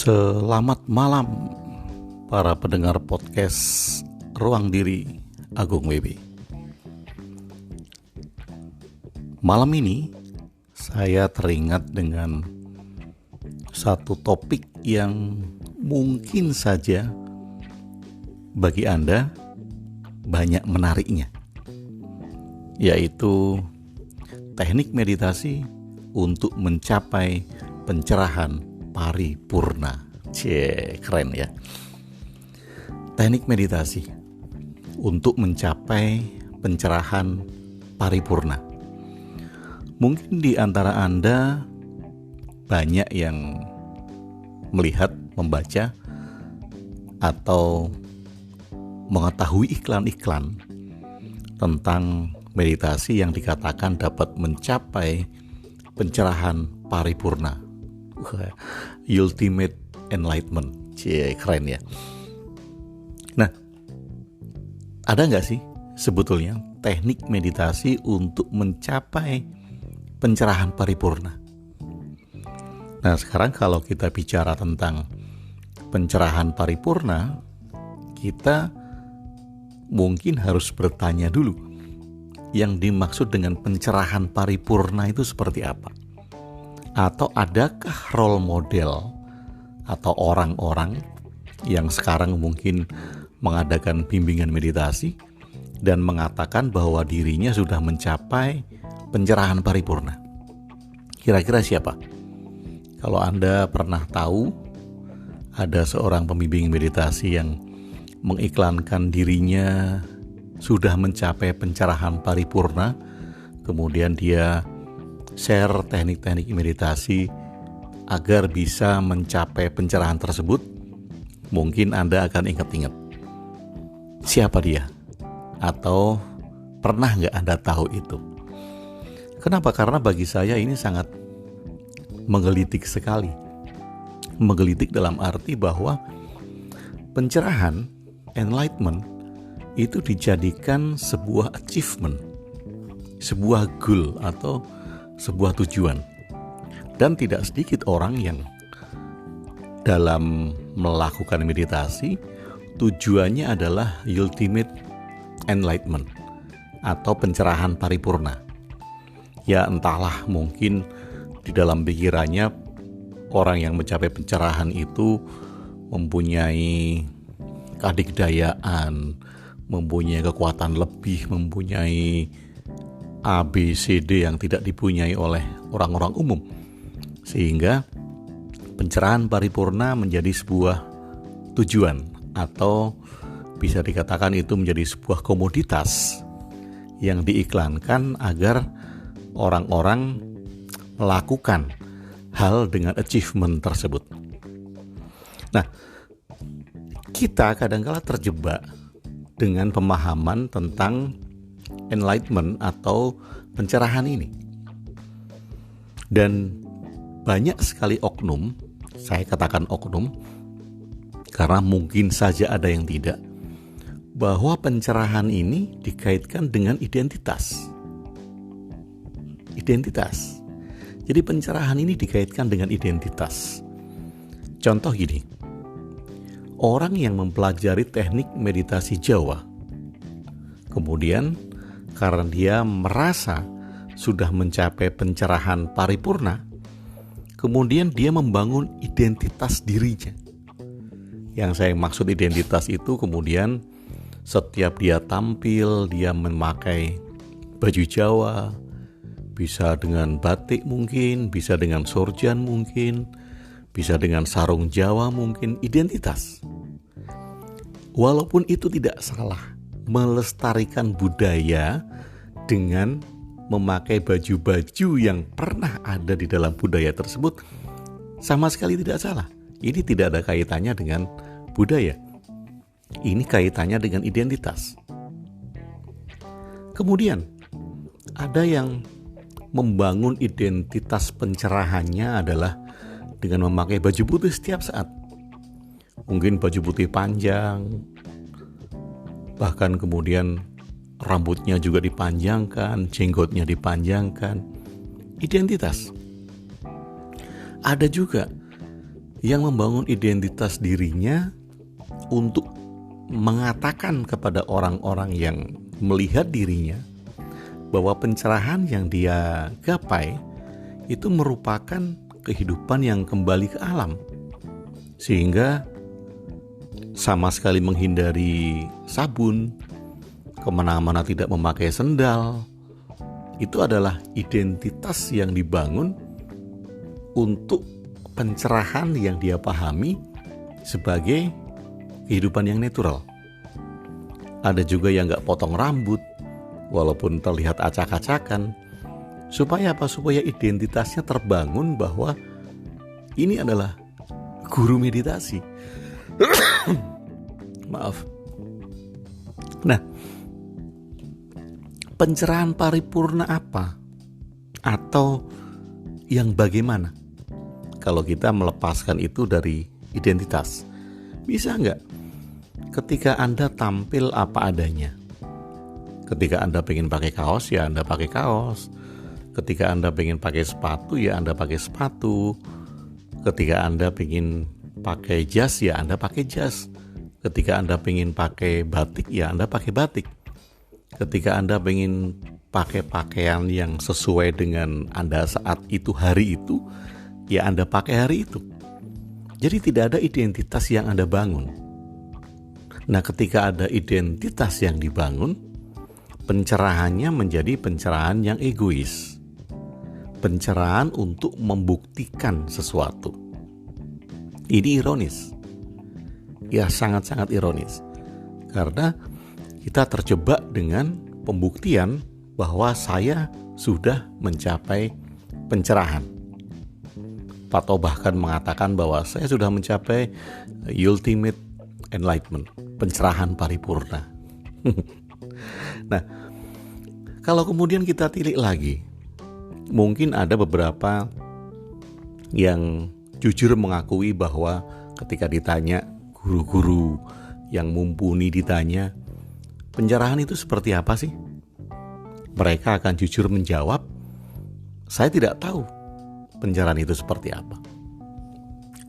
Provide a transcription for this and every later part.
Selamat malam para pendengar podcast Ruang Diri Agung WB. Malam ini saya teringat dengan satu topik yang mungkin saja bagi Anda banyak menariknya, yaitu teknik meditasi untuk mencapai pencerahan paripurna. Keren ya. Teknik meditasi untuk mencapai pencerahan paripurna. Mungkin di antara Anda banyak yang melihat, membaca, atau mengetahui iklan-iklan tentang meditasi yang dikatakan dapat mencapai pencerahan paripurna. Ultimate enlightenment. Keren ya. Nah, ada nggak sih sebetulnya teknik meditasi untuk mencapai pencerahan paripurna? Nah, sekarang kalau kita bicara tentang pencerahan paripurna, kita mungkin harus bertanya dulu, yang dimaksud dengan pencerahan paripurna itu seperti apa? Atau adakah role model atau orang-orang yang sekarang mungkin mengadakan bimbingan meditasi dan mengatakan bahwa dirinya sudah mencapai pencerahan paripurna? Kira-kira siapa? Kalau Anda pernah tahu ada seorang pembimbing meditasi yang mengiklankan dirinya sudah mencapai pencerahan paripurna, kemudian dia share teknik-teknik meditasi agar bisa mencapai pencerahan tersebut, mungkin Anda akan ingat-ingat siapa dia, atau pernah nggak Anda tahu itu? Kenapa? Karena bagi saya ini sangat menggelitik sekali. Menggelitik dalam arti bahwa pencerahan, enlightenment, itu dijadikan sebuah achievement, sebuah goal atau sebuah tujuan. Dan tidak sedikit orang yang dalam melakukan meditasi tujuannya adalah ultimate enlightenment atau pencerahan paripurna. Ya entahlah, mungkin di dalam pikirannya orang yang mencapai pencerahan itu mempunyai keadikdayaan, mempunyai kekuatan lebih, mempunyai ABCD yang tidak dipunyai oleh orang-orang umum, sehingga pencerahan paripurna menjadi sebuah tujuan, atau bisa dikatakan itu menjadi sebuah komoditas yang diiklankan agar orang-orang melakukan hal dengan achievement tersebut. Nah, kita kadang-kala terjebak dengan pemahaman tentang enlightenment atau pencerahan ini. Dan banyak sekali oknum, saya katakan oknum karena mungkin saja ada yang tidak, bahwa pencerahan ini dikaitkan dengan identitas. Identitas. Jadi pencerahan ini dikaitkan dengan identitas. Contoh gini, orang yang mempelajari teknik meditasi Jawa, kemudian karena dia merasa sudah mencapai pencerahan paripurna, kemudian dia membangun identitas dirinya. Yang saya maksud identitas itu, kemudian setiap dia tampil, dia memakai baju Jawa, bisa dengan batik mungkin, bisa dengan sorjan mungkin, bisa dengan sarung Jawa mungkin, identitas. Walaupun itu tidak salah, melestarikan budaya dengan memakai baju-baju yang pernah ada di dalam budaya tersebut sama sekali tidak salah. Ini tidak ada kaitannya dengan budaya. Ini kaitannya dengan identitas. Kemudian ada yang membangun identitas pencerahannya adalah dengan memakai baju putih setiap saat. Mungkin baju putih panjang, bahkan kemudian rambutnya juga dipanjangkan, jenggotnya dipanjangkan. Identitas. Ada juga yang membangun identitas dirinya untuk mengatakan kepada orang-orang yang melihat dirinya bahwa pencerahan yang dia gapai itu merupakan kehidupan yang kembali ke alam, sehingga sama sekali menghindari sabun, kemana-mana tidak memakai sendal. Itu adalah identitas yang dibangun untuk pencerahan yang dia pahami sebagai kehidupan yang natural. Ada juga yang gak potong rambut walaupun terlihat acak-acakan. Supaya apa? Supaya identitasnya terbangun bahwa ini adalah guru meditasi. Maaf. Nah, pencerahan paripurna apa? Atau yang bagaimana? Kalau kita melepaskan itu dari identitas, bisa nggak? Ketika Anda tampil apa adanya. Ketika Anda pengen pakai kaos, ya Anda pakai kaos. Ketika Anda pengen pakai sepatu, ya Anda pakai sepatu. Ketika Anda pengen pakai jas, ya Anda pakai jas. Ketika Anda pengen pakai batik, ya Anda pakai batik. Ketika Anda pengen pakai pakaian yang sesuai dengan Anda saat itu, hari itu, ya Anda pakai hari itu. Jadi tidak ada identitas yang Anda bangun. Nah, ketika ada identitas yang dibangun, pencerahannya menjadi pencerahan yang egois. Pencerahan untuk membuktikan sesuatu. Ini ironis. Ya, sangat-sangat ironis. Karena kita terjebak dengan pembuktian bahwa saya sudah mencapai pencerahan. Atau bahkan mengatakan bahwa saya sudah mencapai ultimate enlightenment, pencerahan paripurna. Nah, kalau kemudian kita tilik lagi, mungkin ada beberapa yang jujur mengakui bahwa ketika ditanya, guru-guru yang mumpuni ditanya, pencerahan itu seperti apa sih? Mereka akan jujur menjawab, saya tidak tahu pencerahan itu seperti apa.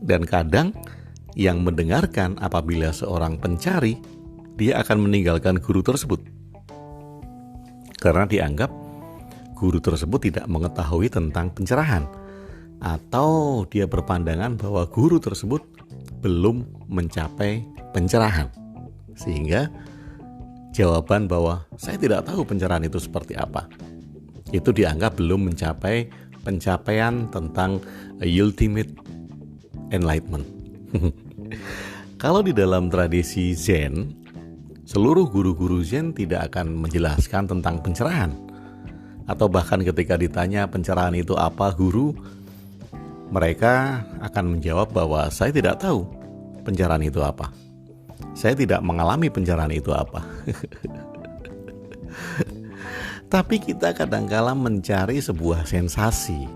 Dan kadang yang mendengarkan apabila seorang pencari, dia akan meninggalkan guru tersebut. Karena dianggap guru tersebut tidak mengetahui tentang pencerahan, atau dia berpandangan bahwa guru tersebut belum mencapai pencerahan. Sehingga jawaban bahwa saya tidak tahu pencerahan itu seperti apa, itu dianggap belum mencapai pencapaian tentang ultimate enlightenment. Kalau di dalam tradisi Zen, seluruh guru-guru Zen tidak akan menjelaskan tentang pencerahan. Atau bahkan ketika ditanya pencerahan itu apa, guru, mereka akan menjawab bahwa saya tidak tahu pencerahan itu apa. Saya tidak mengalami pencerahan itu apa. Tapi kita kadang-kala mencari sebuah sensasi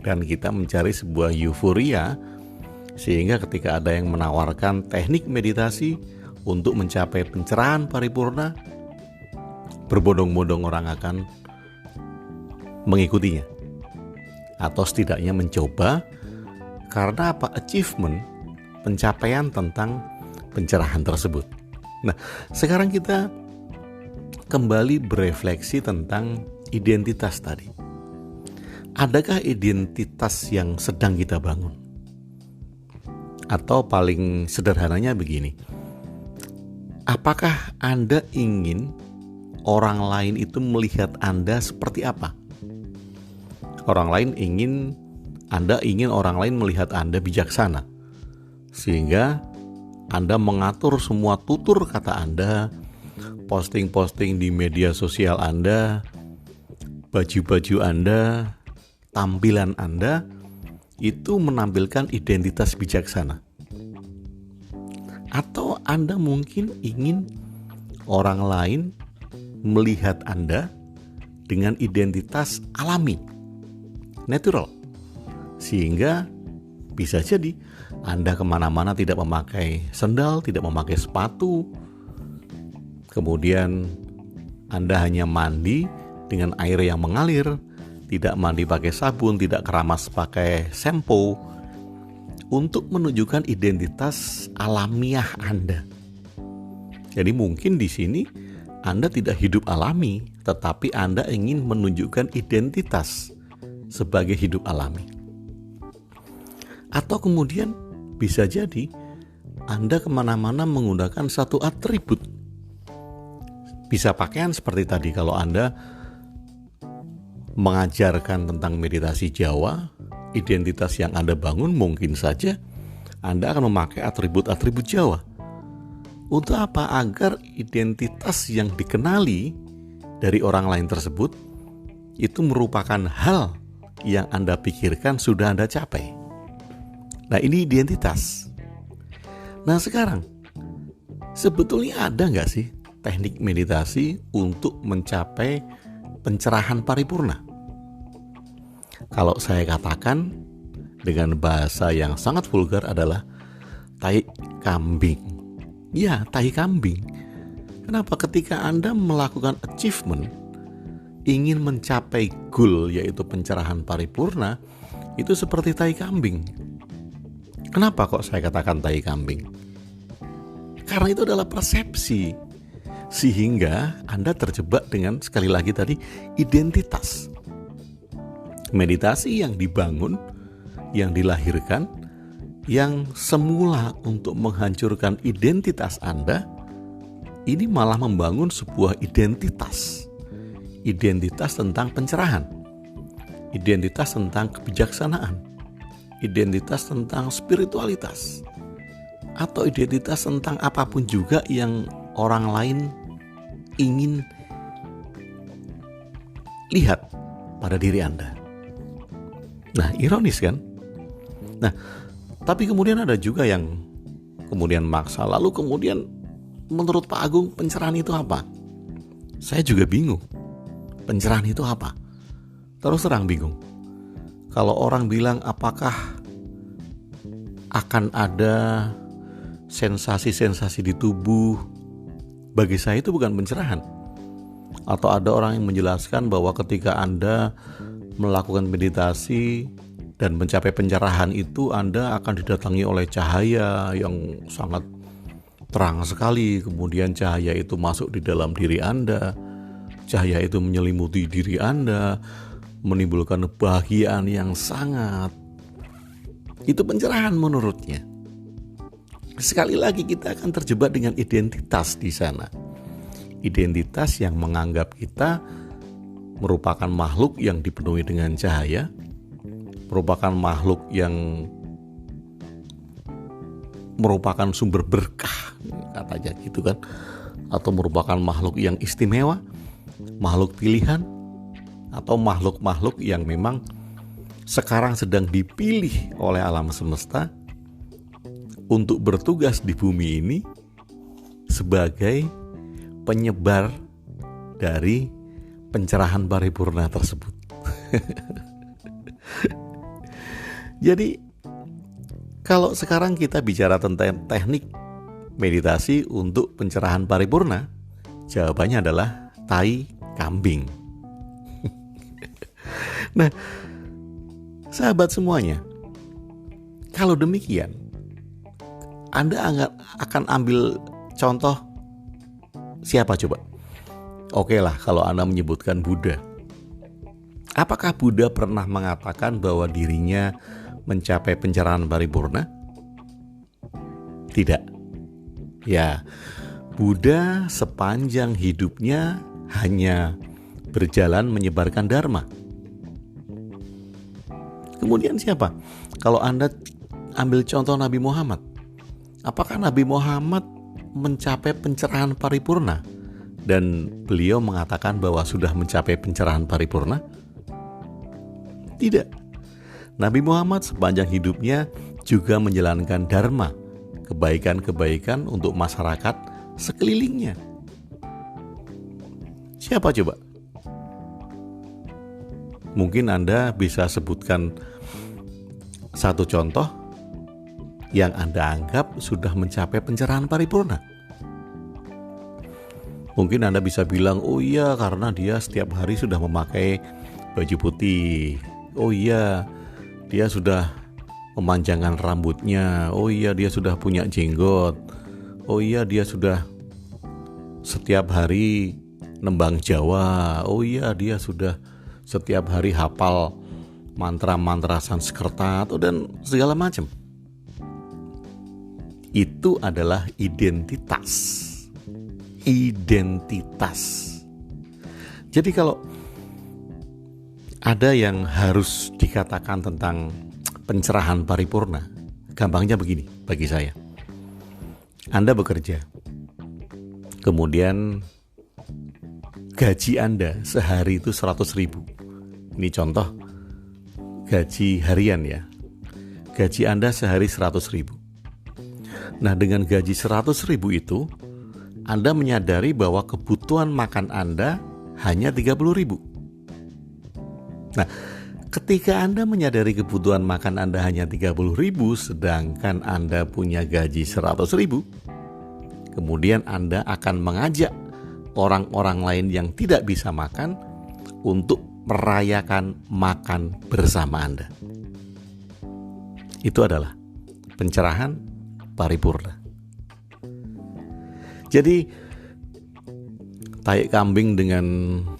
dan kita mencari sebuah euforia, sehingga ketika ada yang menawarkan teknik meditasi untuk mencapai pencerahan paripurna, berbondong-bondong orang akan mengikutinya atau setidaknya mencoba. Karena apa? Achievement, pencapaian tentang pencerahan tersebut. Nah, sekarang kita kembali berefleksi tentang identitas tadi. Adakah identitas yang sedang kita bangun? Atau paling sederhananya begini, apakah Anda ingin orang lain itu melihat Anda seperti apa? Anda ingin orang lain melihat Anda bijaksana, sehingga Anda mengatur semua tutur kata Anda, posting-posting di media sosial Anda, baju-baju Anda, tampilan Anda, itu menampilkan identitas bijaksana. Atau Anda mungkin ingin orang lain melihat Anda dengan identitas alami, natural, sehingga bisa jadi Anda kemana-mana tidak memakai sendal, tidak memakai sepatu, kemudian Anda hanya mandi dengan air yang mengalir, tidak mandi pakai sabun, tidak keramas pakai shampoo, untuk menunjukkan identitas alamiah Anda. Jadi mungkin di sini Anda tidak hidup alami, tetapi Anda ingin menunjukkan identitas sebagai hidup alami. Atau kemudian bisa jadi Anda kemana-mana menggunakan satu atribut. Bisa pakaian seperti tadi, kalau Anda mengajarkan tentang meditasi Jawa, identitas yang Anda bangun mungkin saja Anda akan memakai atribut-atribut Jawa. Untuk apa? Agar identitas yang dikenali dari orang lain tersebut itu merupakan hal yang Anda pikirkan sudah Anda capai. Nah, ini identitas. Nah, sekarang sebetulnya ada nggak sih teknik meditasi untuk mencapai pencerahan paripurna? Kalau saya katakan dengan bahasa yang sangat vulgar adalah tai kambing. Ya, tai kambing. Kenapa? Ketika Anda melakukan achievement, ingin mencapai goal yaitu pencerahan paripurna, itu seperti tai kambing. Kenapa kok saya katakan tai kambing? Karena itu adalah persepsi. Sehingga Anda terjebak dengan, sekali lagi tadi, identitas. Meditasi yang dibangun, yang dilahirkan, yang semula untuk menghancurkan identitas Anda, ini malah membangun sebuah identitas. Identitas tentang pencerahan, identitas tentang kebijaksanaan, identitas tentang spiritualitas, atau identitas tentang apapun juga yang orang lain ingin lihat pada diri Anda. Nah, ironis kan? Nah, tapi kemudian ada juga yang kemudian maksa. Lalu kemudian menurut Pak Agung, pencerahan itu apa? Saya juga bingung. Pencerahan itu apa? Terus terang bingung. Kalau orang bilang apakah akan ada sensasi-sensasi di tubuh, bagi saya itu bukan pencerahan. Atau ada orang yang menjelaskan bahwa ketika Anda melakukan meditasi dan mencapai pencerahan itu, Anda akan didatangi oleh cahaya yang sangat terang sekali. Kemudian cahaya itu masuk di dalam diri Anda. Cahaya itu menyelimuti diri Anda, menimbulkan kebahagiaan yang sangat. Itu pencerahan menurutnya. Sekali lagi kita akan terjebak dengan identitas di sana. Identitas yang menganggap kita merupakan makhluk yang dipenuhi dengan cahaya, merupakan makhluk yang merupakan sumber berkah, katanya gitu kan, atau merupakan makhluk yang istimewa, makhluk pilihan, atau makhluk-makhluk yang memang sekarang sedang dipilih oleh alam semesta untuk bertugas di bumi ini sebagai penyebar dari pencerahan paripurna tersebut. Jadi kalau sekarang kita bicara tentang teknik meditasi untuk pencerahan paripurna, jawabannya adalah tai kambing. Nah, sahabat semuanya, kalau demikian, Anda akan ambil contoh siapa coba? Oke lah, kalau Anda menyebutkan Buddha. Apakah Buddha pernah mengatakan bahwa dirinya mencapai pencerahan paripurna? Tidak. Ya, Buddha sepanjang hidupnya hanya berjalan menyebarkan dharma. Kemudian siapa? Kalau Anda ambil contoh Nabi Muhammad, apakah Nabi Muhammad mencapai pencerahan paripurna? Dan beliau mengatakan bahwa sudah mencapai pencerahan paripurna? Tidak. Nabi Muhammad sepanjang hidupnya juga menjalankan dharma, kebaikan-kebaikan untuk masyarakat sekelilingnya. Siapa coba? Mungkin Anda bisa sebutkan satu contoh yang Anda anggap sudah mencapai pencerahan paripurna. Mungkin Anda bisa bilang, oh iya karena dia setiap hari sudah memakai baju putih. Oh iya, dia sudah memanjangkan rambutnya. Oh iya, dia sudah punya jenggot. Oh iya, dia sudah setiap hari nembang Jawa. Oh iya, dia sudah setiap hari hafal mantra-mantra Sanskerta dan segala macam. Itu adalah identitas. Identitas. Jadi kalau ada yang harus dikatakan tentang pencerahan paripurna, gampangnya begini bagi saya. Anda bekerja, kemudian gaji Anda sehari itu 100.000. Ini contoh gaji harian ya. Gaji Anda sehari 100.000. Nah, dengan gaji 100.000 itu, Anda menyadari bahwa kebutuhan makan Anda hanya 30.000. Nah, ketika Anda menyadari kebutuhan makan Anda hanya 30.000, sedangkan Anda punya gaji 100.000, kemudian Anda akan mengajak orang-orang lain yang tidak bisa makan untuk merayakan makan bersama Anda. Itu adalah pencerahan paripurna. Jadi, taik kambing dengan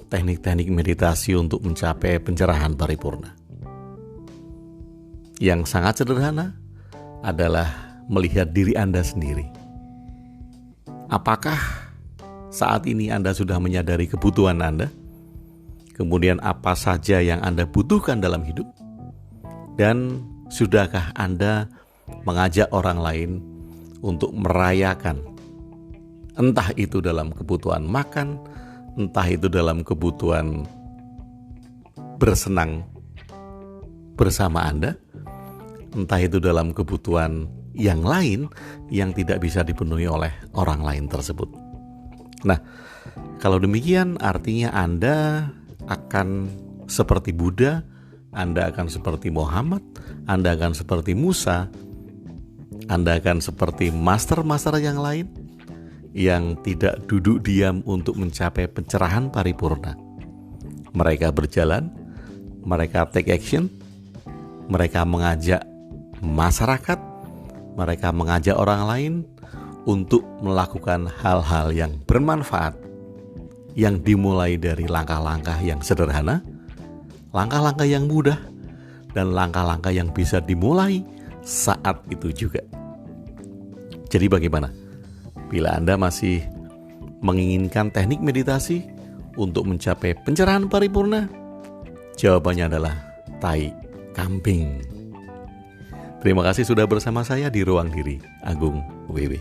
teknik-teknik meditasi untuk mencapai pencerahan paripurna. Yang sangat sederhana adalah melihat diri Anda sendiri. Apakah saat ini Anda sudah menyadari kebutuhan Anda? Kemudian apa saja yang Anda butuhkan dalam hidup? Dan sudahkah Anda mengajak orang lain untuk merayakan, entah itu dalam kebutuhan makan, entah itu dalam kebutuhan bersenang bersama Anda, entah itu dalam kebutuhan yang lain yang tidak bisa dipenuhi oleh orang lain tersebut. Nah, kalau demikian artinya Anda akan seperti Buddha, Anda akan seperti Muhammad, Anda akan seperti Musa, Anda akan seperti master-master yang lain yang tidak duduk diam untuk mencapai pencerahan paripurna. Mereka berjalan, mereka take action, mereka mengajak masyarakat, mereka mengajak orang lain untuk melakukan hal-hal yang bermanfaat, yang dimulai dari langkah-langkah yang sederhana, langkah-langkah yang mudah, dan langkah-langkah yang bisa dimulai saat itu juga. Jadi bagaimana? Bila Anda masih menginginkan teknik meditasi untuk mencapai pencerahan paripurna, jawabannya adalah tai kambing. Terima kasih sudah bersama saya di Ruang Diri, Agung WW.